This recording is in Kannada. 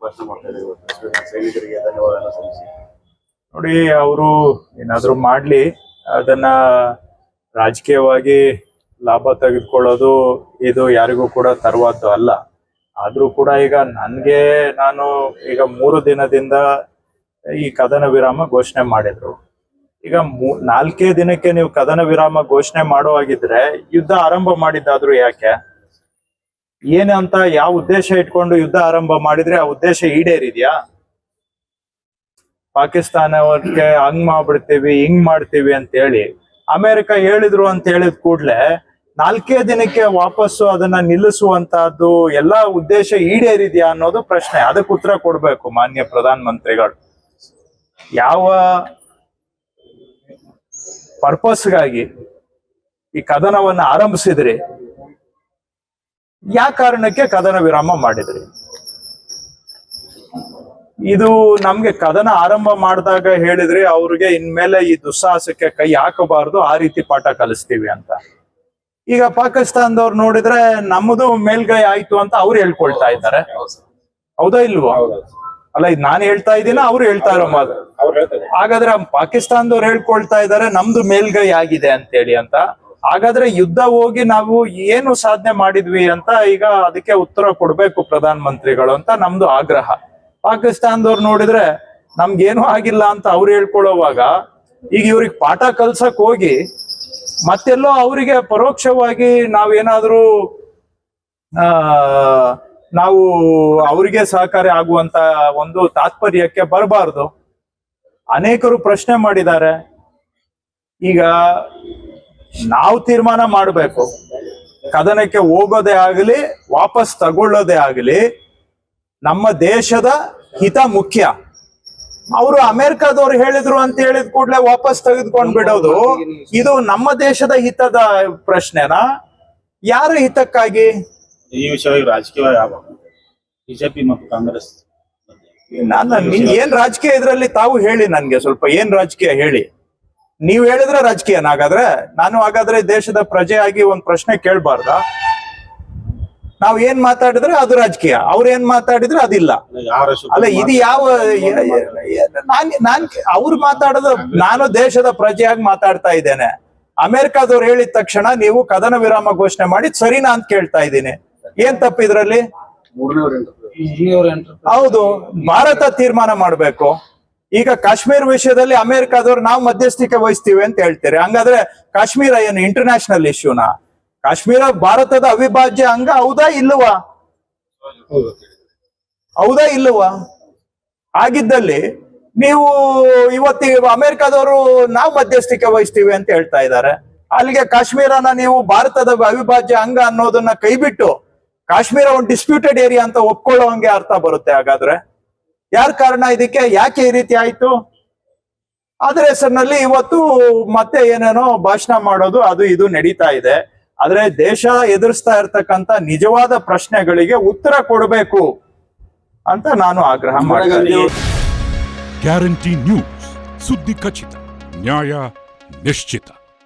ಭಾಷಣ ಮಾಡ್ತಾ ಇದ್ದಾರೆ ಸೈನಿಕರಿಗೆ ಧನ್ಯವಾದ ಸಲ್ಲಿಸಿ. ನೋಡಿ, ಅವರು ಏನಾದ್ರು ಮಾಡ್ಲಿ, ಅದನ್ನ ರಾಜಕೀಯವಾಗಿ ಲಾಭ ತೆಗೆದುಕೊಳ್ಳೋದು ಇದು ಯಾರಿಗೂ ಕೂಡ ತರವಾದ್ದು ಅಲ್ಲ. ಆದ್ರೂ ಕೂಡ ಈಗ ನಾನು ಈಗ 3 ದಿನದಿಂದ ಈ ಕದನ ವಿರಾಮ ಘೋಷಣೆ ಮಾಡಿದ್ರು. ಈಗ 4 ದಿನಕ್ಕೆ ನೀವು ಕದನ ವಿರಾಮ ಘೋಷಣೆ ಮಾಡುವಾಗಿದ್ರೆ ಯುದ್ಧ ಆರಂಭ ಮಾಡಿದ್ದಾದ್ರು ಯಾಕೆ? ಏನಂತ ಯಾವ ಉದ್ದೇಶ ಇಟ್ಕೊಂಡು ಯುದ್ಧ ಆರಂಭ ಮಾಡಿದ್ರೆ ಆ ಉದ್ದೇಶ ಈಡೇರಿದ್ಯಾ? ಪಾಕಿಸ್ತಾನಕ್ಕೆ ಹಂಗ್ ಮಾಡ್ಬಿಡ್ತೀವಿ, ಹಿಂಗ್ ಮಾಡ್ತೀವಿ ಅಂತ ಹೇಳಿ ಅಮೆರಿಕ ಹೇಳಿದ್ರು ಅಂತ ಹೇಳಿದ ಕೂಡ್ಲೆ 4 ದಿನಕ್ಕೆ ವಾಪಸ್ಸು ಅದನ್ನ ನಿಲ್ಲಿಸುವಂತಹದ್ದು ಎಲ್ಲಾ ಉದ್ದೇಶ ಈಡೇರಿದ್ಯಾ ಅನ್ನೋದು ಪ್ರಶ್ನೆ. ಅದಕ್ಕೆ ಉತ್ತರ ಕೊಡ್ಬೇಕು ಮಾನ್ಯ ಪ್ರಧಾನ ಮಂತ್ರಿಗಳು. ಯಾವ ಪರ್ಪಸ್ಗಾಗಿ ಈ ಕದನವನ್ನ ಆರಂಭಿಸಿದ್ರಿ? ಯಾವ ಕಾರಣಕ್ಕೆ ಕದನ ವಿರಾಮ ಮಾಡಿದ್ರಿ? ಇದು ನಮ್ಗೆ ಕದನ ಆರಂಭ ಮಾಡಿದಾಗ ಹೇಳಿದ್ರಿ ಅವ್ರಿಗೆ ಇನ್ಮೇಲೆ ಈ ದುಸ್ಸಾಹಸಕ್ಕೆ ಕೈ ಹಾಕಬಾರ್ದು, ಆ ರೀತಿ ಪಾಠ ಕಲಿಸ್ತೀವಿ ಅಂತ. ಈಗ ಪಾಕಿಸ್ತಾನದವ್ರು ನೋಡಿದ್ರೆ ನಮ್ಮದು ಮೇಲ್ಗೈ ಆಯ್ತು ಅಂತ ಅವ್ರು ಹೇಳ್ಕೊಳ್ತಾ ಇದ್ದಾರೆ. ಹೌದಾ ಇಲ್ವೋ? ಅಲ್ಲ, ಇದು ನಾನು ಹೇಳ್ತಾ ಇದ್ದೀನ ಅವ್ರು ಹೇಳ್ತಾ ಇರೋ ಮಾತು? ಹಾಗಾದ್ರೆ ಪಾಕಿಸ್ತಾನದವ್ರು ಹೇಳ್ಕೊಳ್ತಾ ಇದ್ದಾರೆ ನಮ್ದು ಮೇಲ್ಗೈ ಆಗಿದೆ ಅಂತೇಳಿ ಅಂತ. ಹಾಗಾದ್ರೆ ಯುದ್ಧ ಹೋಗಿ ನಾವು ಏನು ಸಾಧನೆ ಮಾಡಿದ್ವಿ ಅಂತ ಈಗ ಅದಕ್ಕೆ ಉತ್ತರ ಕೊಡ್ಬೇಕು ಪ್ರಧಾನ ಮಂತ್ರಿಗಳು ಅಂತ ನಮ್ದು ಆಗ್ರಹ. ಪಾಕಿಸ್ತಾನದವ್ರು ನೋಡಿದ್ರೆ ನಮ್ಗೇನು ಆಗಿಲ್ಲ ಅಂತ ಅವ್ರು ಹೇಳ್ಕೊಳ್ಳೋವಾಗ ಈಗ ಇವ್ರಿಗೆ ಪಾಠ ಕಲ್ಸಕ್ ಹೋಗಿ ಮತ್ತೆಲ್ಲೋ ಅವರಿಗೆ ಪರೋಕ್ಷವಾಗಿ ನಾವೇನಾದ್ರೂ ನಾವು ಅವರಿಗೆ ಸಹಕಾರಿ ಆಗುವಂತ ಒಂದು ತಾತ್ಪರ್ಯಕ್ಕೆ ಬರಬಾರ್ದು. ಅನೇಕರು ಪ್ರಶ್ನೆ ಮಾಡಿದ್ದಾರೆ. ಈಗ ನಾವು ತೀರ್ಮಾನ ಮಾಡಬೇಕು, ಕದನಕ್ಕೆ ಹೋಗೋದೇ ಆಗಲಿ ವಾಪಸ್ ತಗೊಳ್ಳೋದೇ ಆಗಲಿ ನಮ್ಮ ದೇಶದ ಹಿತ ಮುಖ್ಯ. ಅವರು ಅಮೆರಿಕದವ್ರು ಹೇಳಿದ್ರು ಅಂತ ಹೇಳಿದ ಕೂಡಲೇ ವಾಪಸ್ ತೆಗೆದುಕೊಂಡ್ ಬಿಡೋದು ಇದು ನಮ್ಮ ದೇಶದ ಹಿತದ ಪ್ರಶ್ನೆನಾ? ಯಾರ ಹಿತಕ್ಕಾಗಿ? ಈ ವಿಷಯವಾಗಿ ರಾಜಕೀಯ ಬಿಜೆಪಿ ಮತ್ತು ಕಾಂಗ್ರೆಸ್ ಏನ್ ರಾಜಕೀಯ ಇದ್ರಲ್ಲಿ ತಾವು ಹೇಳಿ ನನ್ಗೆ ಸ್ವಲ್ಪ. ಏನ್ ರಾಜಕೀಯ ಹೇಳಿ? ನೀವ್ ಹೇಳಿದ್ರೆ ರಾಜಕೀಯನ? ಹಾಗಾದ್ರೆ ದೇಶದ ಪ್ರಜೆಯಾಗಿ ಒಂದ್ ಪ್ರಶ್ನೆ ಕೇಳ್ಬಾರ್ದಾ? ನಾವ್ ಏನ್ ಮಾತಾಡಿದ್ರೆ ಅದು ರಾಜಕೀಯ, ಅವ್ರ ಏನ್ ಮಾತಾಡಿದ್ರೆ ಅದಿಲ್ಲ. ಅಲ್ಲ, ಇದು ಯಾವ ಅವ್ರು ಮಾತಾಡೋದು? ನಾನು ದೇಶದ ಪ್ರಜೆಯಾಗಿ ಮಾತಾಡ್ತಾ ಇದ್ದೇನೆ. ಅಮೆರಿಕಾದವ್ರು ಹೇಳಿದ ತಕ್ಷಣ ನೀವು ಕದನ ವಿರಾಮ ಘೋಷಣೆ ಮಾಡಿ ಸರಿನಾ ಅಂತ ಕೇಳ್ತಾ ಇದ್ದೀನಿ. ಏನ್ ತಪ್ಪಿದ್ರಲ್ಲಿ? ಹೌದು, ಭಾರತ ತೀರ್ಮಾನ ಮಾಡ್ಬೇಕು. ಈಗ ಕಾಶ್ಮೀರ ವಿಷಯದಲ್ಲಿ ಅಮೆರಿಕಾದವ್ರು ನಾವು ಮಧ್ಯಸ್ಥಿಕೆ ವಹಿಸ್ತೀವಿ ಅಂತ ಹೇಳ್ತೀರಿ. ಹಂಗಾದ್ರೆ ಕಾಶ್ಮೀರ ಏನು ಇಂಟರ್ನ್ಯಾಷನಲ್ ಇಶ್ಯೂನಾ? ಕಾಶ್ಮೀರ ಭಾರತದ ಅವಿಭಾಜ್ಯ ಅಂಗ ಹೌದಾ ಇಲ್ಲವಾ? ಹೌದಾ ಇಲ್ಲವಾ? ಆಗಿದ್ದಲ್ಲಿ ನೀವು ಇವತ್ತಿಗೆ ಅಮೆರಿಕಾದವರು ನಾವು ಮಧ್ಯಸ್ಥಿಕೆ ವಹಿಸ್ತೀವಿ ಅಂತ ಹೇಳ್ತಾ ಇದ್ದಾರೆ. ಅಲ್ಲಿಗೆ ಕಾಶ್ಮೀರನ ನೀವು ಭಾರತದ ಅವಿಭಾಜ್ಯ ಅಂಗ ಅನ್ನೋದನ್ನ ಕೈಬಿಟ್ಟು ಕಾಶ್ಮೀರ ಒಂದು ಡಿಸ್ಪ್ಯೂಟೆಡ್ ಏರಿಯಾ ಅಂತ ಒಪ್ಕೊಳ್ಳೋ ಹಂಗೆ ಅರ್ಥ ಬರುತ್ತೆ. ಹಾಗಾದ್ರೆ ಯಾರ ಕಾರಣ ಇದಕ್ಕೆ? ಯಾಕೆ ಈ ರೀತಿ ಆಯ್ತು? ಅದ್ರ ಹೆಸರಿನಲ್ಲಿ ಇವತ್ತು ಮತ್ತೆ ಏನೇನೋ ಭಾಷಣ ಮಾಡೋದು ಅದು ಇದು ನಡೀತಾ ಇದೆ. ಆದ್ರೆ ದೇಶ ಎದುರಿಸ್ತಾ ಇರ್ತಕ್ಕಂಥ ನಿಜವಾದ ಪ್ರಶ್ನೆಗಳಿಗೆ ಉತ್ತರ ಕೊಡಬೇಕು ಅಂತ ನಾನು ಆಗ್ರಹ ಮಾಡ್ತೀನಿ. ಗ್ಯಾರಂಟಿ ನ್ಯೂಸ್, ಸುದ್ದಿ ಖಚಿತ, ನ್ಯಾಯ ನಿಶ್ಚಿತ.